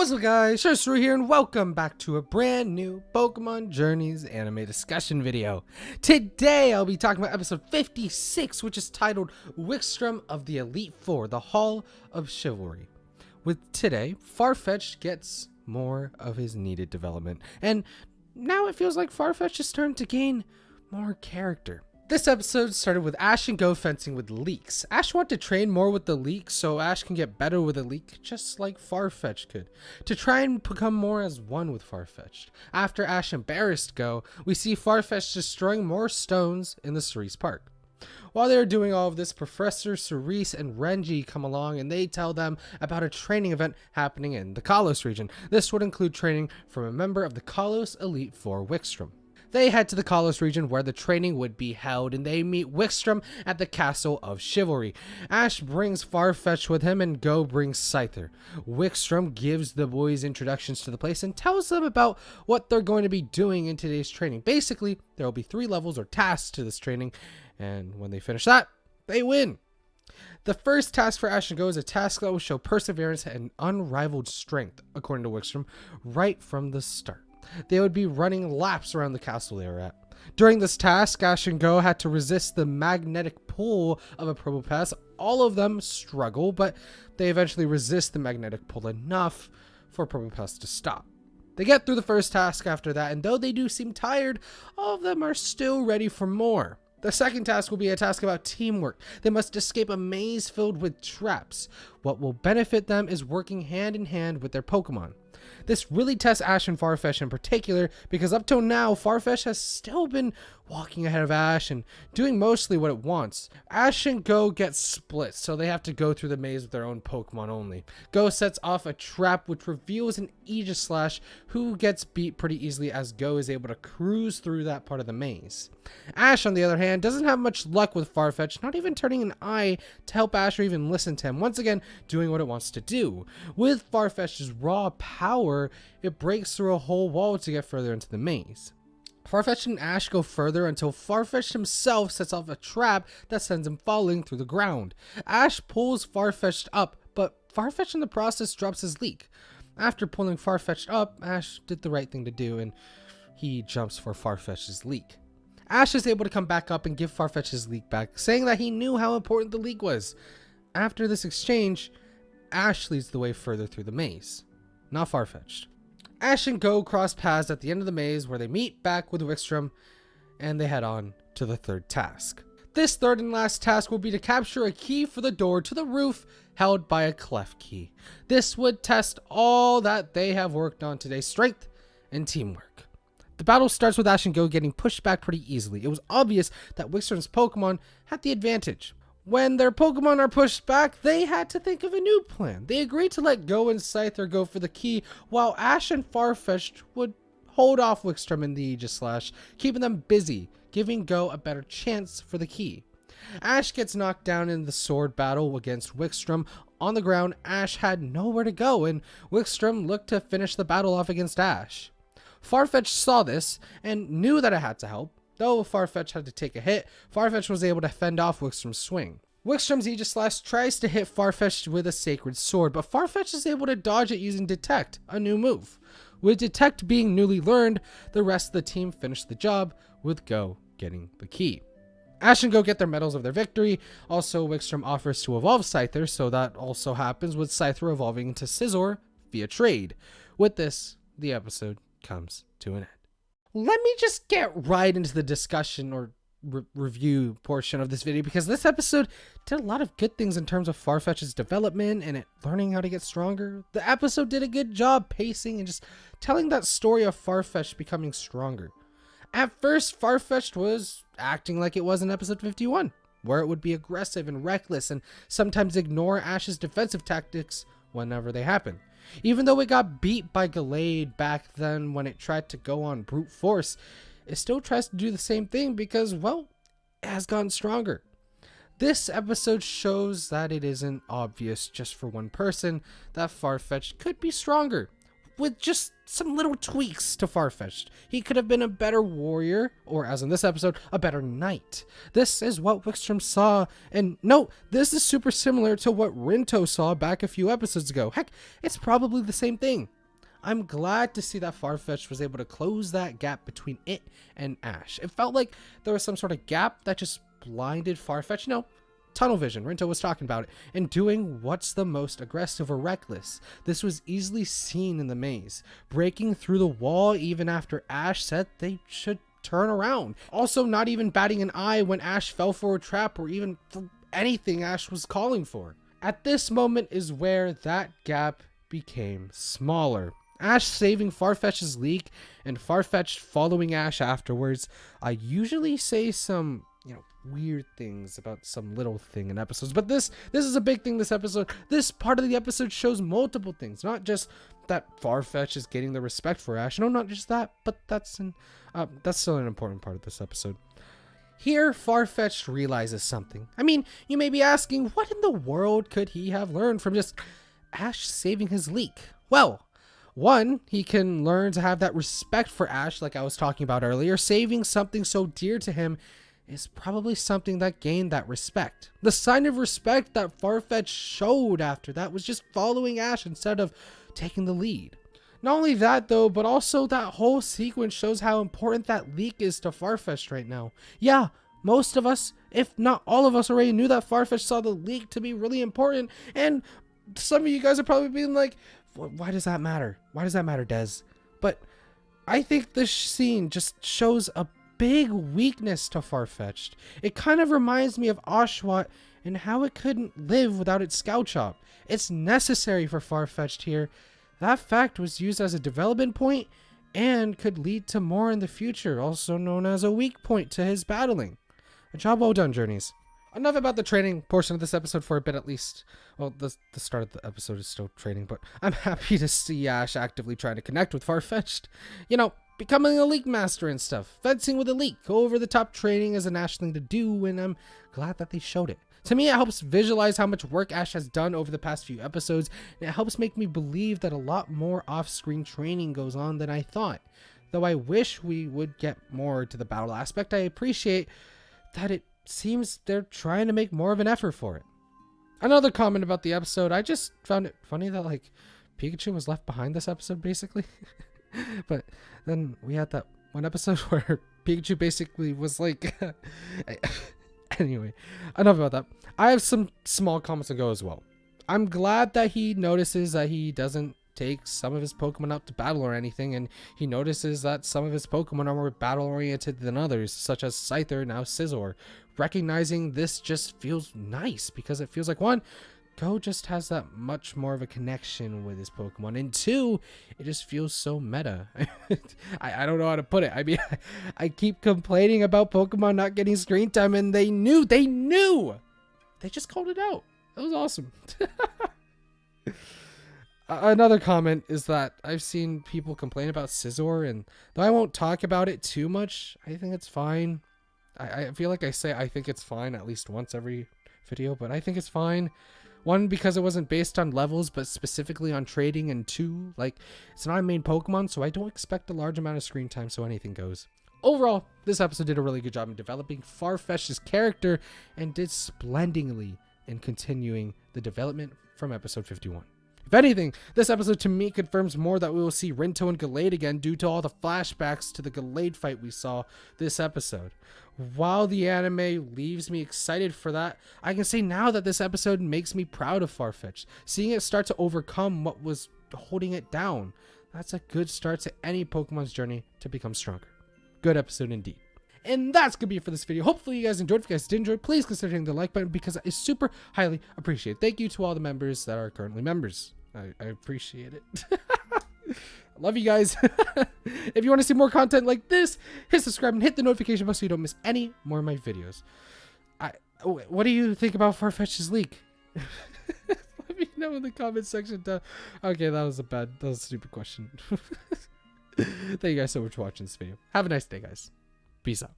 What's up guys, ShinyHunterDestroyer here and welcome back to a brand new Pokemon Journeys anime discussion video. Today I'll be talking about episode 56, which is titled WIKSTROM of the Elite Four, the Hall of Chivalry. With today, Farfetch'd gets more of his needed development, and now it feels like Farfetch'd is starting to gain more character. This episode started with Ash and Go fencing with leeks. Ash wanted to train more with the leek so Ash can get better with a leek just like Farfetch'd could, to try and become more as one with Farfetch'd. After Ash embarrassed Go, we see Farfetch'd destroying more stones in the Cerise Park. While they are doing all of this, Professor Cerise and Renji come along and they tell them about a training event happening in the Kalos region. This would include training from a member of the Kalos Elite Four, WIKSTROM. They head to the Kalos region where the training would be held, and they meet WIKSTROM at the Castle of Chivalry. Ash brings Farfetch'd with him and Go brings Scyther. WIKSTROM gives the boys introductions to the place and tells them about what they're going to be doing in today's training. Basically, there will be 3 levels or tasks to this training, and when they finish that, they win. The first task for Ash and Go is a task that will show perseverance and unrivaled strength, according to WIKSTROM, right from the start. They would be running laps around the castle they were at. During this task, Ash and Go had to resist the magnetic pull of a Probopass. All of them struggle, but they eventually resist the magnetic pull enough for Probopass to stop. They get through the first task after that, and though they do seem tired, all of them are still ready for more. The second task will be a task about teamwork. They must escape a maze filled with traps. What will benefit them is working hand in hand with their Pokemon. This really tests Ash and Farfetch'd in particular, because up till now, Farfetch'd has still been walking ahead of Ash and doing mostly what it wants. Ash and Go get split, so they have to go through the maze with their own Pokemon only. Go sets off a trap which reveals an Aegislash who gets beat pretty easily as Go is able to cruise through that part of the maze. Ash, on the other hand, doesn't have much luck with Farfetch'd, not even turning an eye to help Ash or even listen to him, once again doing what it wants to do. With Farfetch'd's raw power, it breaks through a whole wall to get further into the maze. Farfetch'd and Ash go further until Farfetch'd himself sets off a trap that sends him falling through the ground. Ash pulls Farfetch'd up, but Farfetch'd in the process drops his leek. After pulling Farfetch'd up, Ash did the right thing to do and he jumps for Farfetch'd's leek. Ash is able to come back up and give Farfetch'd his leek back, saying that he knew how important the leek was. After this exchange, Ash leads the way further through the maze, not Farfetch'd. Ash and Go cross paths at the end of the maze where they meet back with WIKSTROM and they head on to the third task. This third and last task will be to capture a key for the door to the roof held by a clef key. This would test all that they have worked on today, strength and teamwork. The battle starts with Ash and Go getting pushed back pretty easily. It was obvious that WIKSTROM's Pokemon had the advantage. When their Pokemon are pushed back, they had to think of a new plan. They agreed to let Go and Scyther go for the key, while Ash and Farfetch'd would hold off WIKSTROM and the Aegislash, keeping them busy, giving Go a better chance for the key. Ash gets knocked down in the sword battle against WIKSTROM. On the ground, Ash had nowhere to go, and WIKSTROM looked to finish the battle off against Ash. Farfetch'd saw this and knew that it had to help. Though Farfetch'd had to take a hit, Farfetch'd was able to fend off WIKSTROM's swing. WIKSTROM's Aegislash tries to hit Farfetch'd with a Sacred Sword, but Farfetch'd is able to dodge it using Detect, a new move. With Detect being newly learned, the rest of the team finished the job, with Go getting the key. Ash and Go get their medals of their victory. Also, WIKSTROM offers to evolve Scyther, so that also happens with Scyther evolving into Scizor via trade. With this, the episode comes to an end. Let me just get right into the discussion or review portion of this video, because this episode did a lot of good things in terms of Farfetch'd's development and it learning how to get stronger. The episode did a good job pacing and just telling that story of Farfetch'd becoming stronger. At first, Farfetch'd was acting like it was in episode 51, where it would be aggressive and reckless and sometimes ignore Ash's defensive tactics whenever they happen. Even though it got beat by Gallade back then when it tried to go on brute force, it still tries to do the same thing because, well, it has gotten stronger. This episode shows that it isn't obvious just for one person that Farfetch'd could be stronger. with just some little tweaks to Farfetch'd. He could have been a better warrior, or as in this episode, a better knight. This is what WIKSTROM saw, and note, this is super similar to what Rinto saw back a few episodes ago. Heck, it's probably the same thing. I'm glad to see that Farfetch'd was able to close that gap between it and Ash. It felt like there was some sort of gap that just blinded Farfetch'd. You know, tunnel vision, Rinto was talking about it, and doing what's the most aggressive or reckless. This was easily seen in the maze, breaking through the wall even after Ash said they should turn around. Also, not even batting an eye when Ash fell for a trap or even for anything Ash was calling for. At this moment is where that gap became smaller. Ash saving Farfetch'd's leak and Farfetch'd following Ash afterwards. I usually say some, weird things about some little thing in episodes, but this is a big thing this episode. This part of the episode shows multiple things, not just that Farfetch'd is getting the respect for Ash. No, not just that, but that's still an important part of this episode. Here, Farfetch'd realizes something. I mean, you may be asking, what in the world could he have learned from just Ash saving his leak? Well, one, he can learn to have that respect for Ash like I was talking about earlier. Saving something so dear to him is probably something that gained that respect. The sign of respect that Farfetch'd showed after that was just following Ash instead of taking the lead. Not only that though, but also that whole sequence shows how important that leak is to Farfetch'd right now. Yeah, most of us, if not all of us, already knew that Farfetch'd saw the leak to be really important, and some of you guys are probably being like, why does that matter? Why does that matter, Des? But I think this scene just shows a big weakness to Farfetch'd. It kind of reminds me of Oshawott and how it couldn't live without its scout shop. It's necessary for Farfetch'd here. That fact was used as a development point and could lead to more in the future, also known as a weak point to his battling. A job well done, Journeys. Enough about the training portion of this episode for a bit at least. Well, the start of the episode is still training, but I'm happy to see Ash actively trying to connect with Farfetch'd. Becoming a leak master and stuff. Fencing with a leak. Over the top training is an Ash thing to do, and I'm glad that they showed it. To me, it helps visualize how much work Ash has done over the past few episodes, and it helps make me believe that a lot more off-screen training goes on than I thought. Though I wish we would get more to the battle aspect, I appreciate that it seems they're trying to make more of an effort for it. Another comment about the episode, I just found it funny that Pikachu was left behind this episode basically. But then we had that one episode where Pikachu basically was anyway, enough about that. I have some small comments to go as well. I'm glad that he notices that he doesn't take some of his Pokemon out to battle or anything, and he notices that some of his Pokemon are more battle oriented than others, such as Scyther, now Scizor. Recognizing this just feels nice because it feels like, one, Go just has that much more of a connection with his Pokemon, and two, it just feels so meta. I don't know how to put it. I mean, I keep complaining about Pokemon not getting screen time, and they knew. They just called it out. That was awesome. Another comment is that I've seen people complain about Scizor, and though I won't talk about it too much, I think it's fine. I feel like I say I think it's fine at least once every video, but I think it's fine. One, because it wasn't based on levels, but specifically on trading, and two, it's not a main Pokemon, so I don't expect a large amount of screen time, so anything goes. Overall, this episode did a really good job in developing Farfetch'd's character, and did splendidly in continuing the development from episode 51. If anything, this episode to me confirms more that we will see Rinto and Gallade again due to all the flashbacks to the Gallade fight we saw this episode. While the anime leaves me excited for that, I can say now that this episode makes me proud of Farfetch'd. Seeing it start to overcome what was holding it down, that's a good start to any Pokemon's journey to become stronger. Good episode indeed. And that's going to be it for this video. Hopefully you guys enjoyed. If you guys did enjoy, please consider hitting the like button because that is super highly appreciated. Thank you to all the members that are currently members. I appreciate it. I love you guys. If you want to see more content like this, hit subscribe and hit the notification bell so you don't miss any more of my videos. What do you think about Farfetch'd's leak? Let me know in the comment section. Okay, that was a stupid question. Thank you guys so much for watching this video. Have a nice day, guys. Peace out.